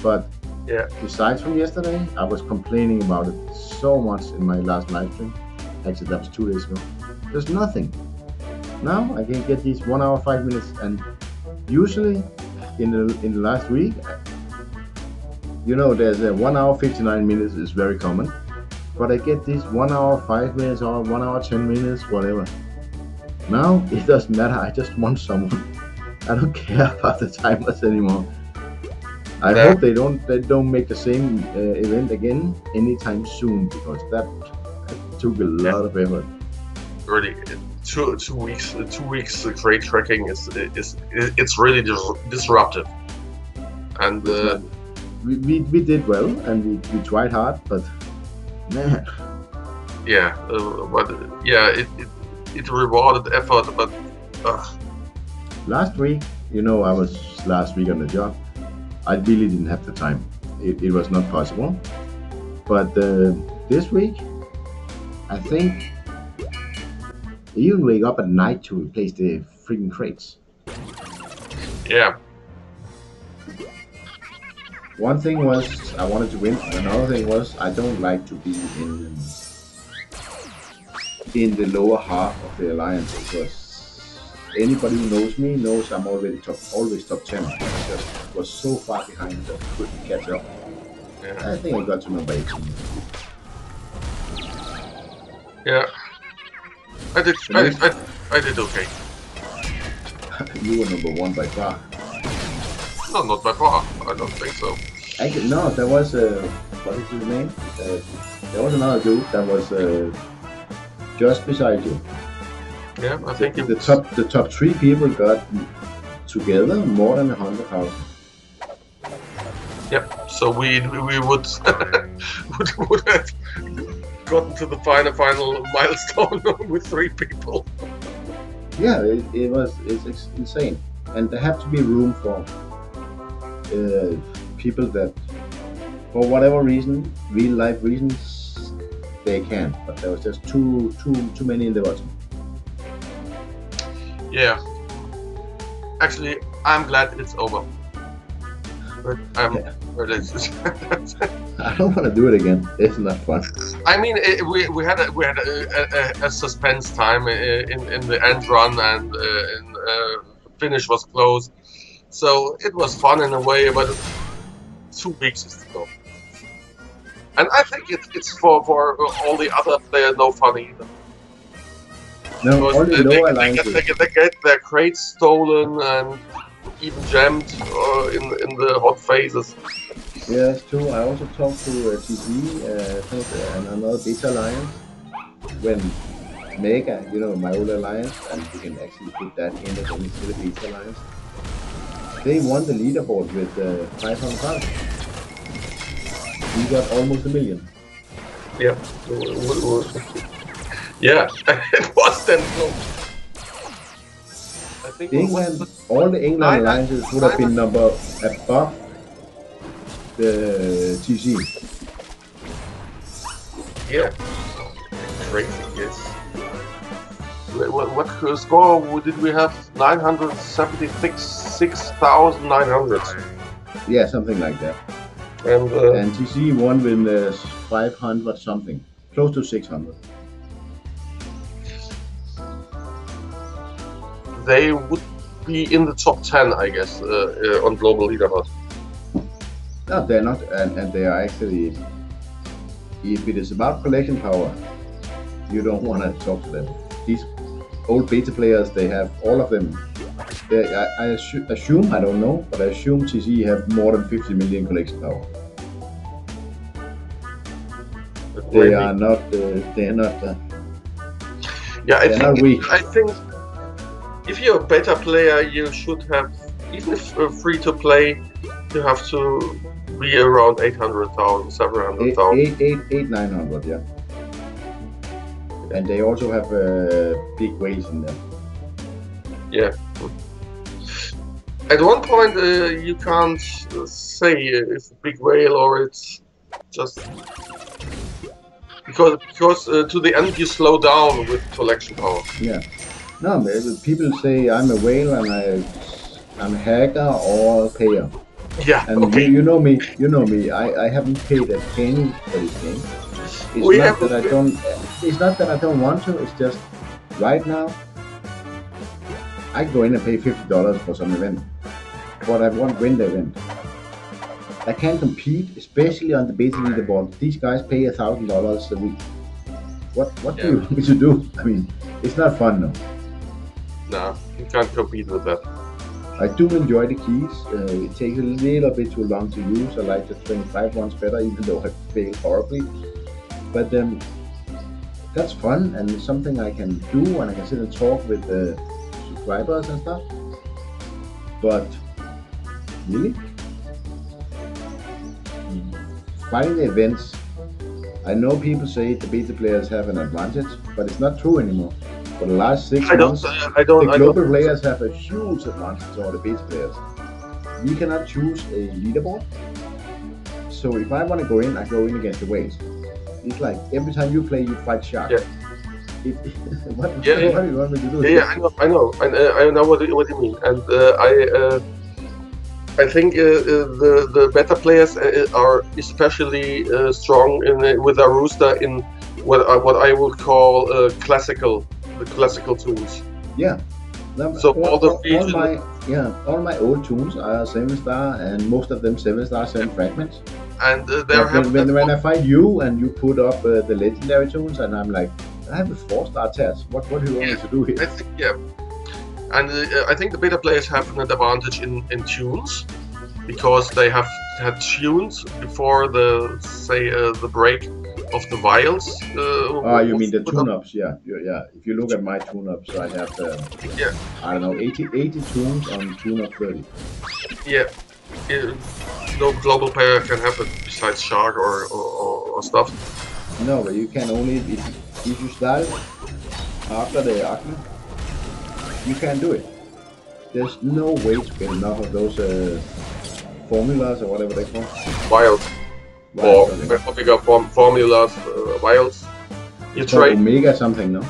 but yeah. Besides from yesterday, I was complaining about it so much in my last live stream. Actually, that was 2 days ago. There's nothing. Now I can get these 1 hour 5 minutes, and usually in the last week, there's a 1 hour 59 minutes is very common, but I get these 1 hour 5 minutes or 1 hour 10 minutes, whatever. Now it doesn't matter. I just want someone. I don't care about the timers anymore. I hope they don't make the same event again anytime soon, because that took a lot of effort. Really, 2 weeks crate tracking it's really disruptive, and we did well, and we tried hard, but man. Yeah, but yeah, it rewarded effort, but. Last week, I was last week on the job. I really didn't have the time. It was not possible. But this week, I think I even wake up at night to replace the freaking crates. Yeah. One thing was I wanted to win. Another thing was I don't like to be in the lower half of the alliance, because anybody who knows me knows I'm always top 10. I just was so far behind that I couldn't catch up. Yeah. I think I got to number 18. Yeah. I did okay. You were number 1 by far. No, not by far. I don't think so. Actually, no, there was what is his name? There was another dude that was just beside you. Yeah, I think the top 3 people got together more than 100,000. Yep. So we would would have gotten to the final milestone with 3 people. Yeah, it's insane, and there have to be room for people that, for whatever reason, real life reasons, they can, but there was just too many in the bottom. Yeah. Actually, I'm glad it's over. But I'm. I don't want to do it again. It's not fun. I mean, we had a suspense time in the end run, and finish was close, so it was fun in a way. But 2 weeks is to go, and I think it's for all the other players no fun either. No, only lower alliances. They get their crates stolen and even jammed in the hot phases. Yeah, that's true. I also talked to TC and another beta alliance when Mega, you know, my old alliance, and you can actually put that in as a beta alliance. They won the leaderboard with 500,000. We got almost 1 million. Yeah. Yeah, it was then close. I think England, all the England alliances would have been number above the TC. Yeah. Crazy, yes. What score did we have? 976,900. Yeah, something like that. And TC won with 500 something, close to 600. They would be in the top 10, I guess, on global leaderboard. No, they're not, and they are actually. If it is about collection power, you don't want to talk to them. These old beta players, they have all of them. I assume, I don't know, but I assume TC have more than 50 million collection power. They are not. They are not. Yeah, I think if you're a beta player, you should have, even if free to play, you have to be around 800,000, 700,000. 900, yeah. And they also have big whales in there. Yeah. At one point, you can't say it's a big whale or it's just because to the end you slow down with collection power. Yeah. No, people say I'm a whale and I'm a hacker or a payer. Yeah. And okay. you know me. I haven't paid a penny for this game. It's not that I don't want to. It's just right now I go in and pay $50 for some event, but I won't win the event. I can't compete, especially on the beta leaderboard. These guys pay $1,000 a week. What do you want me to do? I mean, it's not fun though. No, you can't compete with that. I do enjoy the keys. It takes a little bit too long to use. I like the 25 ones better, even though I fail horribly. But that's fun and it's something I can do, and I can sit and talk with the subscribers and stuff. But really, finding the events, I know people say the beta players have an advantage, but it's not true anymore. For the last 6 months, the global players have a huge advantage over the beta players. We cannot choose a leaderboard, so if I want to go in, I go in against the whales. It's like every time you play, you fight sharks. Yeah. What do you want me to do? Yeah, I know what you mean, and I think the better players are especially strong with their rooster in what I would call the classical tools. Yeah. So all my old tunes are 7-star, and most of them 7-star 7 fragments. And when I find you and you put up the legendary tunes, and I'm like, I have a 4-star test. What do you want me to do here? I think, and I think the beta players have an advantage in tunes, because they have had tunes before the break of the vials. You mean the tune-ups? Yeah. If you look at my tune-ups, I have I don't know 80 tunes on tune-up 30. Yeah. No global player can have it besides Shark or stuff. No, but you can only if you start after the Acme, you can do it. There's no way to get enough of those formulas or whatever they call. Wild. Or bigger formulas, wilds. You trade Omega something, no?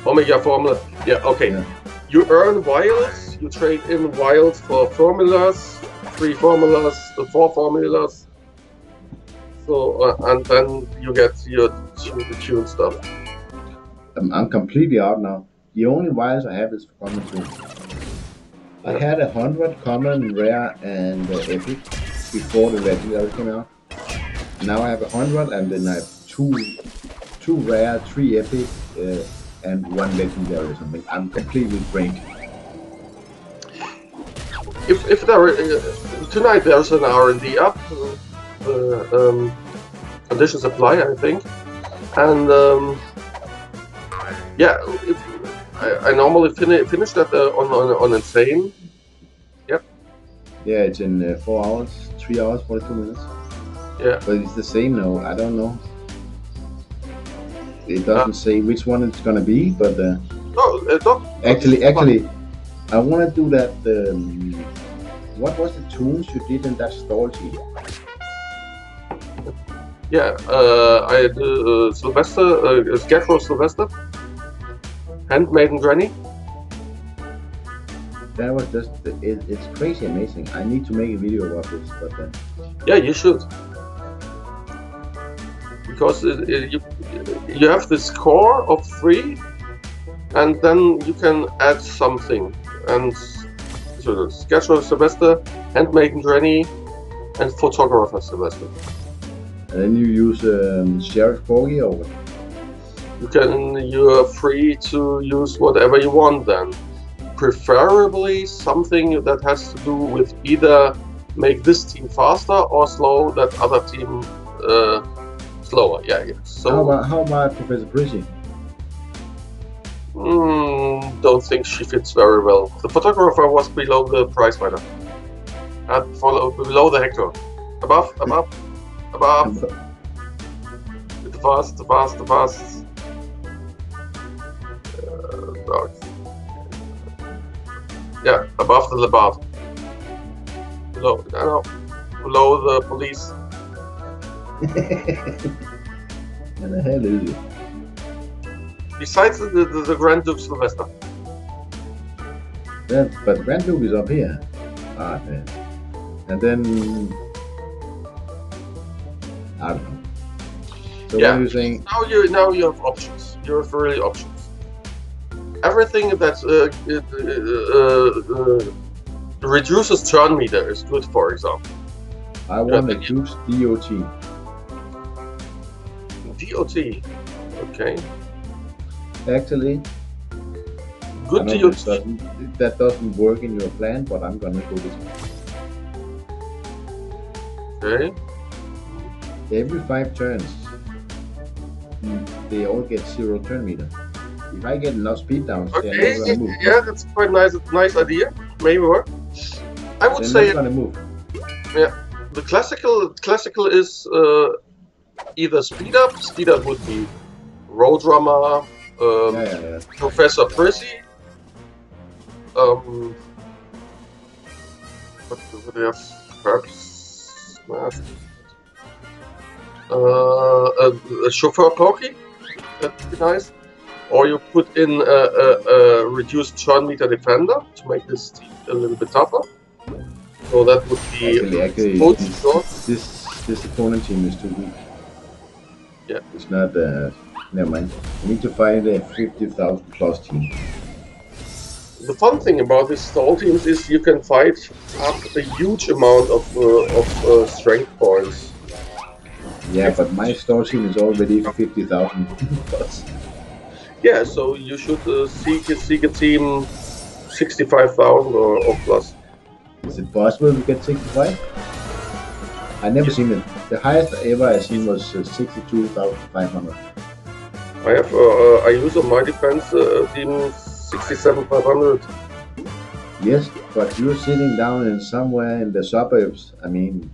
Omega formula. Yeah, okay. Yeah. You earn vials. You trade in vials for formulas, 3 formulas, 4 formulas. So and then you get your tune stuff. I'm completely out now. The only vials I have is for common too. I had 100 common, rare, and epic before the legendary came out. Now I have 100, and then I have two rare, 3 epic, and 1 legendary or something. I'm completely drained. If there tonight there's an R&D up, condition supply, I think, and yeah, I normally finish that on insane. Yep. Yeah, it's in 4 hours, 3 hours, 42 minutes. Yeah. But it's the same now. I don't know. It doesn't say which one it's gonna be, but actually, I want to do that. What was the tunes you did in that stall team? Yeah, I do Sylvester, Scarecrow Sylvester, Handmaiden Granny. That was just, it's crazy amazing. I need to make a video about this, but yeah, you should. Because you have this core of 3, and then you can add something. And so Scarecrow Sylvester, Handmaiden Granny, and Photographer Sylvester. And then you use Sheriff Corgi or what? You're free to use whatever you want then. Preferably something that has to do with either make this team faster or slow that other team slower. Yeah. So how about Professor Prissy? Don't think she fits very well. The Photographer was below the prize fighter. Below the Hector. Above. The fast. Yeah, above the Leopard. Below the police. What the hell is it? Besides the Grand Duke Sylvester. Yeah, but Grand Duke is up here. Man. And then I don't know. So yeah. What are you saying? Now you have options. You have really options. Everything that reduces turn meter is good, for example. I want to use DOT. DOT, okay. Actually, good DOT. That doesn't work in your plan, but I'm gonna go this way. Okay. Every 5 turns, they all get 0 turn meter. If I get enough speed downs, okay, they're not gonna move. Yeah, that's quite nice idea. Maybe work. I would say not gonna move. Yeah, the classical is either speed up. Speed up would be Roadrunner, Professor Prissy. What do they have? Perhaps a Chauffeur Porky. That'd be nice. Or you put in a reduced turn meter defender to make this team a little bit tougher. So that would be actually this opponent team is too weak. Yeah, it's not. Never mind. We need to find a 50,000 plus team. The fun thing about these stall teams is you can fight up a huge amount of strength points. Yeah, but my stall team is already 50,000 plus. Yeah, so you should seek a team 65,000 or plus. Is it possible to get 65? I never seen it. The highest ever I seen was 62,500. I use on my defense team 67,500. Yes, but you're sitting down in somewhere in the suburbs. I mean,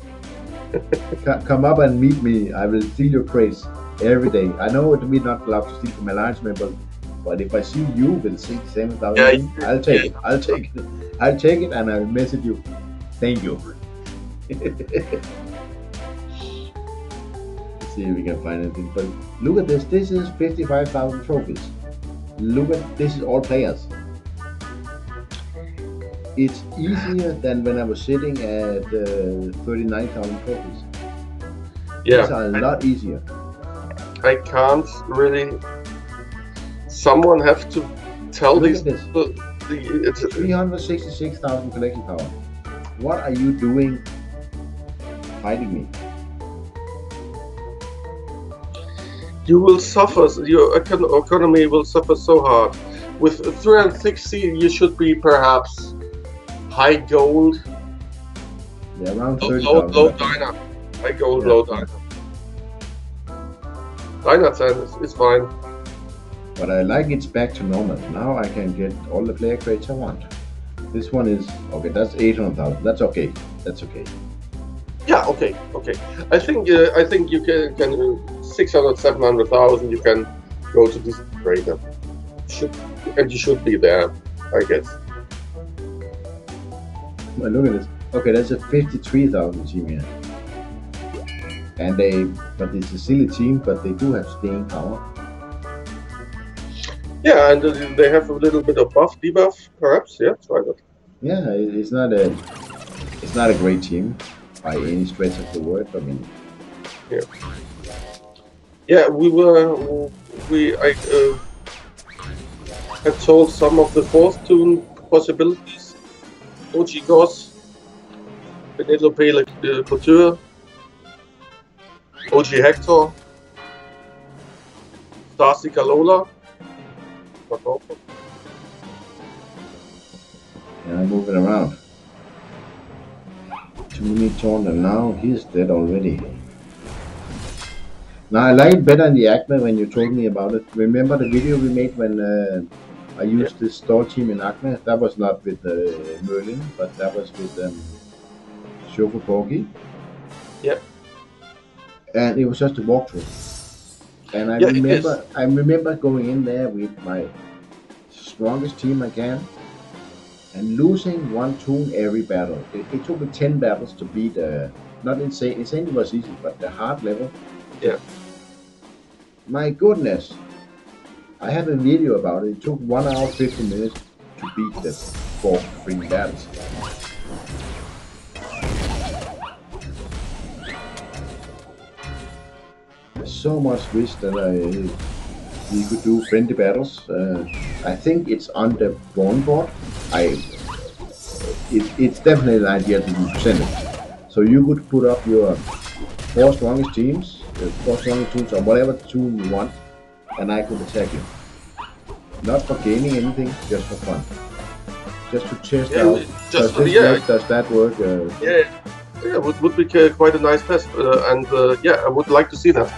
come up and meet me. I will steal your crates every day. I know we're not allowed to steal from alliance members, but if I see you with 67,000, I'll take it. I'll take it. I'll take it and I'll message you. Thank you. It's see if we can find anything. But look at this. This is 55,000 trophies. Look at this is all players. It's easier than when I was sitting at 39,000 trophies. Yeah, these are a lot easier. I can't really. Someone have to tell Look these at this. people. It's 366,000 collection power. What are you doing fighting me? You will suffer. Your economy will suffer so hard. With 360, you should be perhaps high gold. Yeah, around 30,000. Low diner. High gold, Yeah. low diner. Diner 10 is fine. But I like it's back to normal. Now I can get all the player crates I want. This one is okay. That's 800,000. That's okay. That's okay. Yeah, okay. I think you can 600, 700,000. You can go to this trader. And you should be there, I guess. Well, look at this. Okay, that's a 53,000 team here. And but it's a silly team, but they do have staying power. Yeah, and they have a little bit of buff, debuff, perhaps. Yeah, try that. Yeah, it's not a great team by any stretch of the word. I mean, yeah, I had told some of the fourth tune possibilities. OG Goss, Penelope Le Couture, OG Hector, Starsy Lola. yeah, moving around. Too many taunt, and now he's dead already. Now I like it better in the Acme when you told me about it. Remember the video we made when I used this store team in Acme? That was not with Merlin, but that was with Chauffeur Porgy. Yep. And it was just a walkthrough. And I remember going in there with my strongest team I can and losing one tune every battle. It took me 10 battles to beat not insane. Insane was easy, but the hard level. Yeah. My goodness. I have a video about it. It took 1 hour 50 minutes to beat the 4 freaking battles. So much wish that we could do friendly battles. I think it's on the bone board. It's definitely an idea to present it. So you could put up your 4 strongest teams, 4 strongest tools, or whatever tool you want, and I could attack you. Not for gaining anything, just for fun. Just to test out. Does that work? Yeah, would be quite a nice test, and yeah, I would like to see that.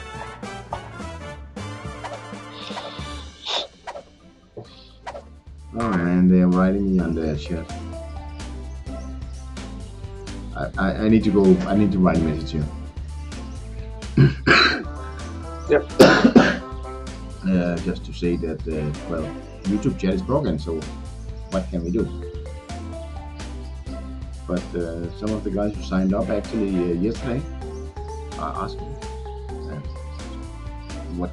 Oh, and they're writing me on the chat. I need to go. I need to write a message here. Yep. Just to say that, well, YouTube chat is broken, so what can we do? But some of the guys who signed up actually yesterday are asking what.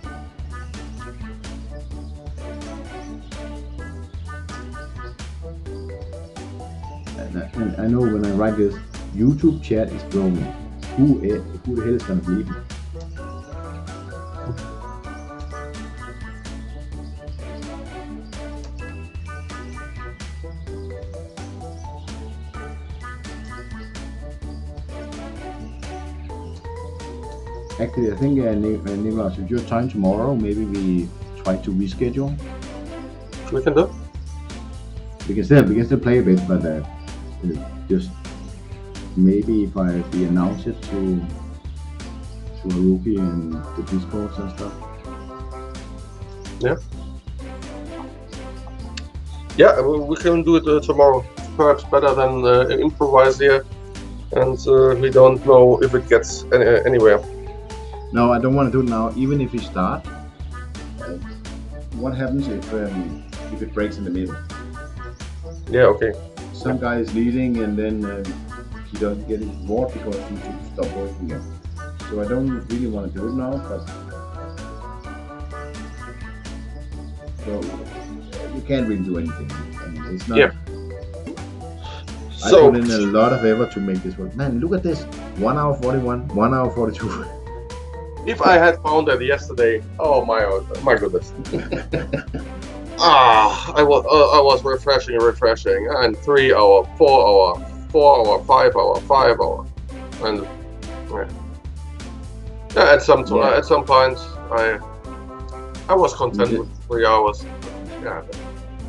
And I know when I write this, YouTube chat is broken. Who the hell is gonna believe me? Actually, I think Nicholas, if you're time tomorrow, maybe we try to reschedule. We can do. We can still play a bit, but just maybe if we announce it to a rookie and the Discord and stuff. Yeah. Yeah, we can do it tomorrow. Perhaps better than improvise here, and we don't know if it gets anywhere. No, I don't want to do it now. Even if we start, what happens if it breaks in the middle? Yeah, okay. Some guy is leading and then he doesn't get his reward because he should stop working again. So I don't really want to do it now, but so you can't really do anything. I mean, it's not. Yeah. I put in a lot of effort to make this work. Man, look at this. 1 hour 41, 1 hour 42. If I had found that yesterday, oh my goodness. I was refreshing, and 3 hour, 4 hour, 4 hour, 5 hour, 5 hour, and yeah. At some point, I was content with 3 hours. Yeah,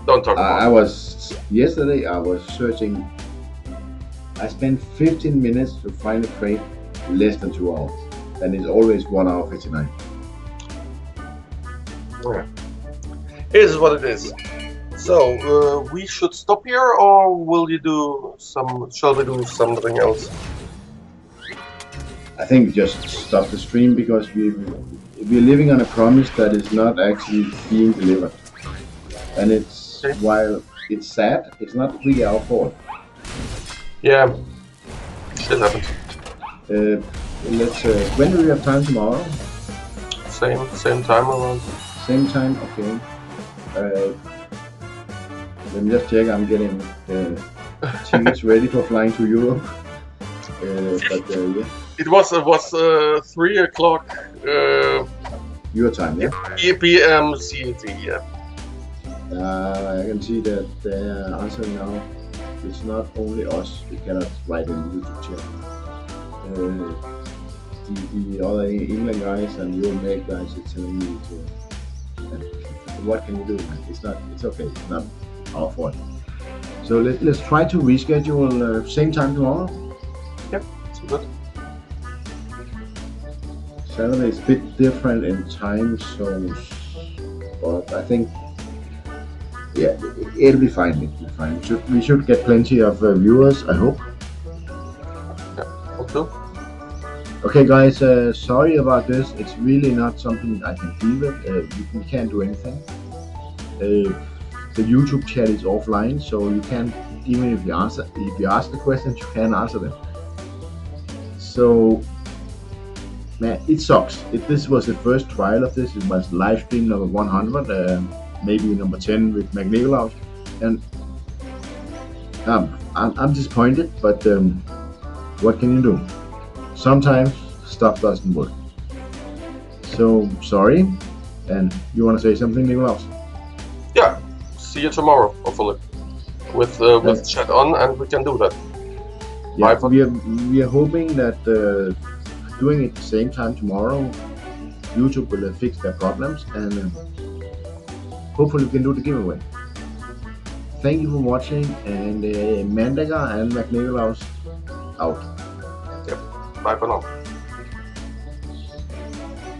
don't talk about it. Yesterday I was searching. I spent 15 minutes to find a crate less than 2 hours, and it's always 1 hour 59. Yeah. It is what it is. So we should stop here, or will you do some? Shall we do something else? I think just stop the stream because we're living on a promise that is not actually being delivered, and it's while it's sad, it's not really our fault. Yeah, shit happens. Let's. When do we have time tomorrow? Same time around. Same time, okay. Let me just check. I'm getting tickets ready for flying to Europe. Yeah. It was 3 o'clock. Your time, yeah. PM UTC, yeah. I can see that they're answering now. It's not only us. We cannot write in the YouTube chat. The other England guys and your Meg guys are telling me to. What can you do, man? It's okay. It's not our fault. So let's try to reschedule same time tomorrow. Yep, it's good. Saturday is a bit different in time zones, but I think yeah, it'll be fine. It'll be fine. We should get plenty of viewers. I hope. Yeah, hope so. Okay, guys. Sorry about this. It's really not something I can deal with. We can't do anything. The YouTube chat is offline, so you can't, even if you ask the questions, you can't answer them. So, man, it sucks. This was the first trial of this. It was live stream number 100, maybe number 10 with McNikolaus, and I'm disappointed. But what can you do? Sometimes stuff doesn't work. So sorry. And you want to say something, Nikolaus? Yeah. See you tomorrow, hopefully, with chat on, and we can do that. Yeah, we are hoping that doing it at the same time tomorrow, YouTube will fix their problems, and hopefully we can do the giveaway. Thank you for watching, and Mandagar and McNikolaus out. Yep. Bye for now.